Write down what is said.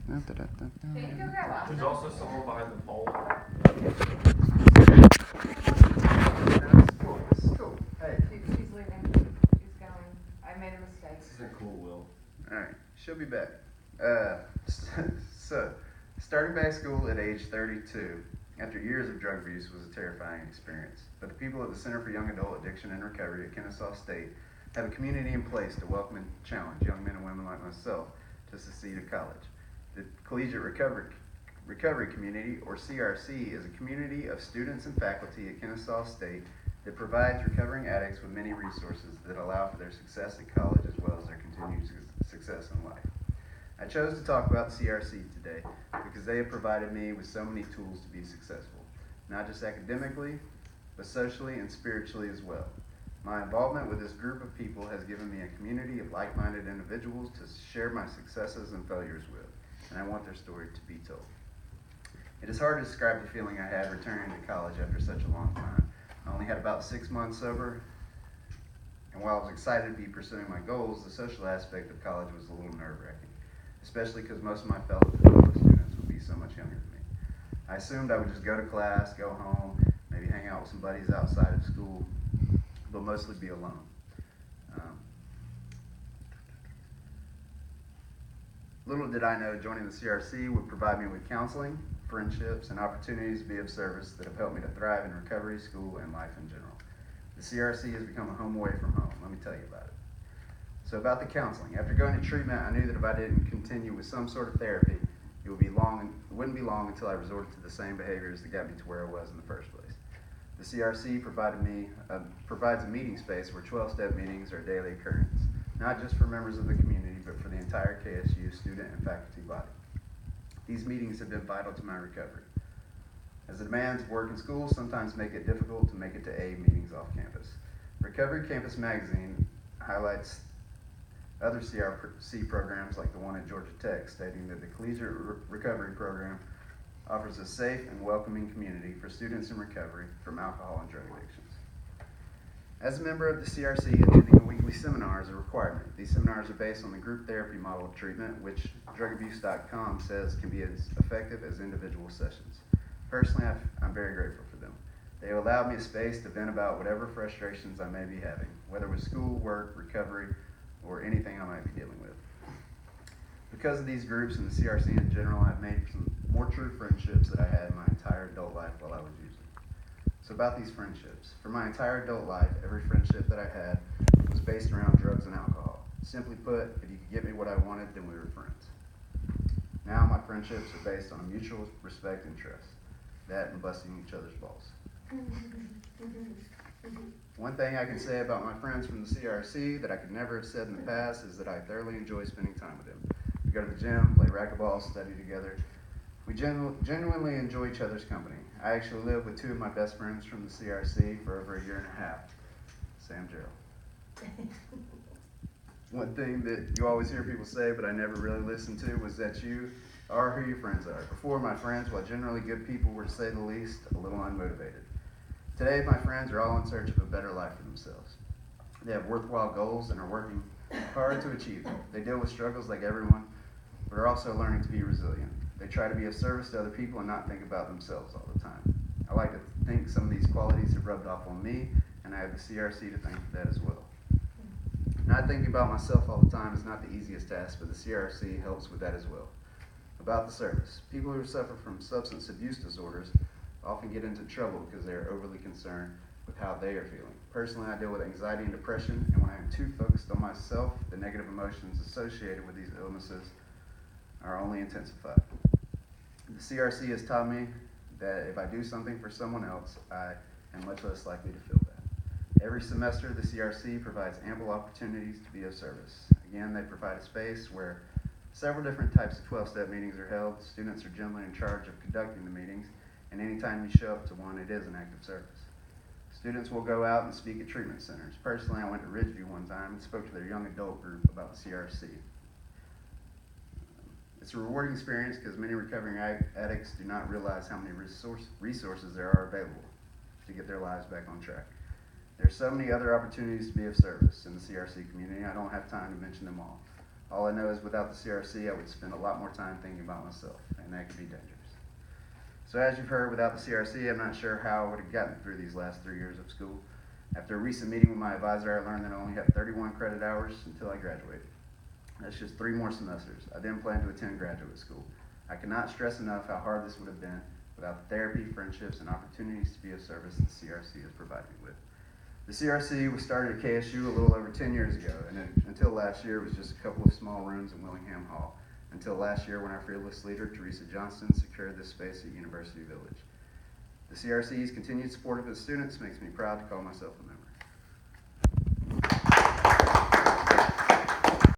There's also someone behind the pole. This is cool. Hey. She's leaving. She's going. I made a mistake. This isn't cool, Will. Alright, she'll be back. So, starting back school at age 32, after years of drug abuse, was a terrifying experience. But the people at the Center for Young Adult Addiction and Recovery at Kennesaw State have a community in place to welcome and challenge young men and women like myself to succeed at college. The Collegiate Recovery Community, or CRC, is a community of students and faculty at Kennesaw State that provides recovering addicts with many resources that allow for their success at college as well as their continued success in life. I chose to talk about CRC today because they have provided me with so many tools to be successful, not just academically, but socially and spiritually as well. My involvement with this group of people has given me a community of like-minded individuals to share my successes and failures with, and I want their story to be told. It is hard to describe the feeling I had returning to college after such a long time. I only had about 6 months sober, and while I was excited to be pursuing my goals, the social aspect of college was a little nerve-wracking, especially because most of my fellow students would be so much younger than me. I assumed I would just go to class, go home, maybe hang out with some buddies outside of school, but mostly be alone. Little did I know joining the CRC would provide me with counseling, friendships, and opportunities to be of service that have helped me to thrive in recovery, school, and life in general. The CRC has become a home away from home. Let me tell you about it. So about the counseling. After going to treatment, I knew that if I didn't continue with some sort of therapy, it wouldn't be long until I resorted to the same behaviors that got me to where I was in the first place. The CRC provides a meeting space where 12-step meetings are a daily occurrence, not just for members of the community, but for the entire KSU student and faculty body. These meetings have been vital to my recovery, as the demands of work and school sometimes make it difficult to make it to A meetings off campus. Recovery Campus Magazine highlights other CRC programs like the one at Georgia Tech, stating that the Collegiate Recovery Program offers a safe and welcoming community for students in recovery from alcohol and drug addictions. As a member of the CRC, attending a weekly seminar is a requirement. These seminars are based on the group therapy model of treatment, which drugabuse.com says can be as effective as individual sessions. Personally, I'm very grateful for them. They have allowed me a space to vent about whatever frustrations I may be having, whether with school, work, recovery, or anything I might be dealing with. Because of these groups and the CRC in general, I've made some more true friendships that I had in my entire adult life while I was using. So about these friendships. For my entire adult life, every friendship that I had was based around drugs and alcohol. Simply put, if you could give me what I wanted, then we were friends. Now my friendships are based on mutual respect and trust. That and busting each other's balls. One thing I can say about my friends from the CRC that I could never have said in the past is that I thoroughly enjoy spending time with them. We go to the gym, play racquetball, study together. We genuinely enjoy each other's company. I actually live with two of my best friends from the CRC for over a year and a half. Sam Gerald. One thing that you always hear people say, but I never really listened to, was that you are who your friends are. Before, my friends, while generally good people, were to say the least, a little unmotivated. Today, my friends are all in search of a better life for themselves. They have worthwhile goals and are working hard to achieve them. They deal with struggles like everyone, but are also learning to be resilient. They try to be of service to other people and not think about themselves all the time. I like to think some of these qualities have rubbed off on me, and I have the CRC to thank for that as well. Not thinking about myself all the time is not the easiest task, but the CRC helps with that as well. About the service. People who suffer from substance abuse disorders often get into trouble because they are overly concerned with how they are feeling. Personally, I deal with anxiety and depression, and when I am too focused on myself, the negative emotions associated with these illnesses are only intensified. The CRC has taught me that if I do something for someone else, I am much less likely to feel bad. Every semester, the CRC provides ample opportunities to be of service. Again, they provide a space where several different types of 12-step meetings are held. Students are generally in charge of conducting the meetings, and anytime you show up to one, it is an act of service. Students will go out and speak at treatment centers. Personally, I went to Ridgeview one time and spoke to their young adult group about the CRC. It's a rewarding experience because many recovering addicts do not realize how many resources there are available to get their lives back on track. There are so many other opportunities to be of service in the CRC community. I don't have time to mention them all. All I know is without the CRC, I would spend a lot more time thinking about myself, and that could be dangerous. So as you've heard, without the CRC, I'm not sure how I would have gotten through these last 3 years of school. After a recent meeting with my advisor, I learned that I only have 31 credit hours until I graduate. That's just 3 more semesters. I then plan to attend graduate school. I cannot stress enough how hard this would have been without the therapy, friendships, and opportunities to be of service the CRC has provided me with. The CRC was started at KSU a little over 10 years ago, and until last year, it was just a couple of small rooms in Willingham Hall. Until last year, when our fearless leader, Teresa Johnston, secured this space at University Village. The CRC's continued support of its students makes me proud to call myself a member.